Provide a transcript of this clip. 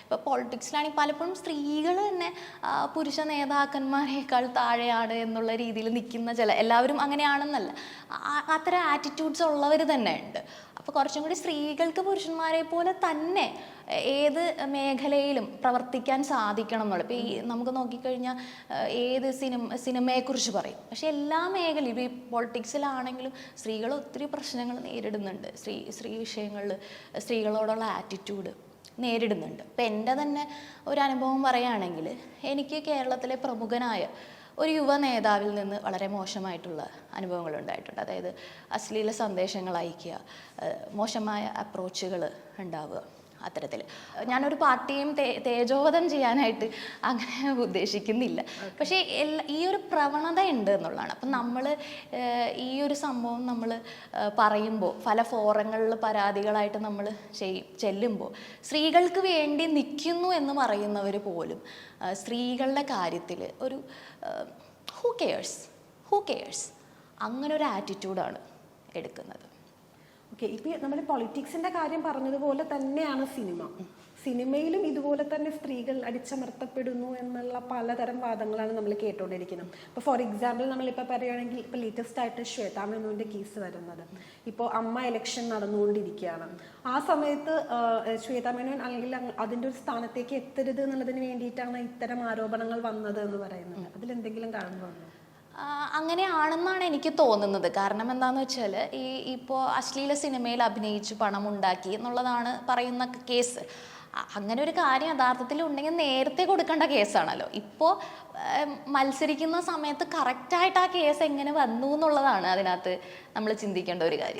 ഇപ്പോൾ പൊളിറ്റിക്സിലാണെങ്കിൽ പലപ്പോഴും സ്ത്രീകൾ തന്നെ പുരുഷ നേതാക്കന്മാരെക്കാൾ താഴെയാണ് എന്നുള്ള രീതിയിൽ നിൽക്കുന്ന എല്ലാവരും അങ്ങനെയാണെന്നല്ല, അത്തരം ആറ്റിറ്റ്യൂഡ്സ് ഉള്ളവർ തന്നെ ഉണ്ട്. അപ്പോൾ കുറച്ചും കൂടി സ്ത്രീകൾക്ക് പുരുഷന്മാരെ പോലെ തന്നെ ഏത് മേഖലയിലും പ്രവർത്തിക്കാൻ സാധിക്കണം എന്നുള്ളത്. ഇപ്പോൾ ഈ നമുക്ക് നോക്കിക്കഴിഞ്ഞാൽ ഏത് സിനിമയെക്കുറിച്ച് പറയും, പക്ഷേ എല്ലാ മേഖലയും ഇപ്പോൾ ഈ പൊളിറ്റിക്സിലാണെങ്കിലും സ്ത്രീകൾ ഒത്തിരി പ്രശ്നങ്ങൾ നേരിടുന്നുണ്ട്. സ്ത്രീ വിഷയങ്ങളിൽ സ്ത്രീകളോടുള്ള ആറ്റിറ്റ്യൂഡ് നേരിടുന്നുണ്ട്. ഇപ്പം എൻ്റെ തന്നെ ഒരു അനുഭവം പറയുകയാണെങ്കിൽ, എനിക്ക് കേരളത്തിലെ പ്രമുഖനായ ഒരു യുവ നേതാവിൽ നിന്ന് വളരെ മോശമായിട്ടുള്ള അനുഭവങ്ങൾ ഉണ്ടായിട്ടുണ്ട്. അതായത് അശ്ലീല സന്ദേശങ്ങൾ അയക്കുക, മോശമായ അപ്രോച്ചുകൾ ഉണ്ടാവുക. അത്തരത്തിൽ ഞാനൊരു പാർട്ടിയും തേജോവധം ചെയ്യാനായിട്ട് അങ്ങനെ ഉദ്ദേശിക്കുന്നില്ല, പക്ഷേ ഈ ഒരു പ്രവണത ഉണ്ട് എന്നുള്ളതാണ്. അപ്പം നമ്മൾ ഈ ഒരു സംഭവം നമ്മൾ പറയുമ്പോൾ, പല ഫോറങ്ങളിൽ പരാതികളായിട്ട് നമ്മൾ ചെല്ലുമ്പോൾ, സ്ത്രീകൾക്ക് വേണ്ടി നിൽക്കുന്നു എന്ന് പറയുന്നവർ പോലും സ്ത്രീകളുടെ കാര്യത്തിൽ ഒരു ഹൂ കെയേഴ്സ് അങ്ങനെ ഒരു ആറ്റിറ്റ്യൂഡാണ് എടുക്കുന്നത്. ഓക്കെ, ഇപ്പം നമ്മൾ പൊളിറ്റിക്സിന്റെ കാര്യം പറഞ്ഞതുപോലെ തന്നെയാണ് സിനിമയിലും ഇതുപോലെ തന്നെ സ്ത്രീകൾ അടിച്ചമർത്തപ്പെടുന്നു എന്നുള്ള പലതരം വാദങ്ങളാണ് നമ്മൾ കേട്ടുകൊണ്ടിരിക്കുന്നത്. ഇപ്പോൾ ഫോർ എക്സാമ്പിൾ നമ്മളിപ്പോൾ പറയുകയാണെങ്കിൽ, ഇപ്പോൾ ലേറ്റസ്റ്റ് ആയിട്ട് ശ്വേതാ മേനോന്റെ കേസ് വരുന്നത്, ഇപ്പോൾ അമ്മ ഇലക്ഷൻ നടന്നുകൊണ്ടിരിക്കുകയാണ്. ആ സമയത്ത് ശ്വേതാ മേനോൻ അല്ലെങ്കിൽ അതിൻ്റെ ഒരു സ്ഥാനത്തേക്ക് എത്തരുത് എന്നുള്ളതിന് വേണ്ടിയിട്ടാണ് ഇത്തരം ആരോപണങ്ങൾ വന്നത് എന്ന് പറയുന്നത്. അതിലെന്തെങ്കിലും കാണുന്നുണ്ടോ? അങ്ങനെയാണെന്നാണ് എനിക്ക് തോന്നുന്നത്. കാരണം എന്താണെന്ന് വെച്ചാൽ, ഇപ്പോൾ അശ്ലീല സിനിമയിൽ അഭിനയിച്ച് പണമുണ്ടാക്കി എന്നുള്ളതാണ് പറയുന്ന കേസ്. അങ്ങനെ ഒരു കാര്യം യഥാർത്ഥത്തിൽ ഉണ്ടെങ്കിൽ നേരത്തെ കൊടുക്കേണ്ട കേസാണല്ലോ. ഇപ്പോൾ മത്സരിക്കുന്ന സമയത്ത് കറക്റ്റായിട്ട് ആ കേസ് എങ്ങനെ വന്നു എന്നുള്ളതാണ് അതിനകത്ത് നമ്മൾ ചിന്തിക്കേണ്ട ഒരു കാര്യം.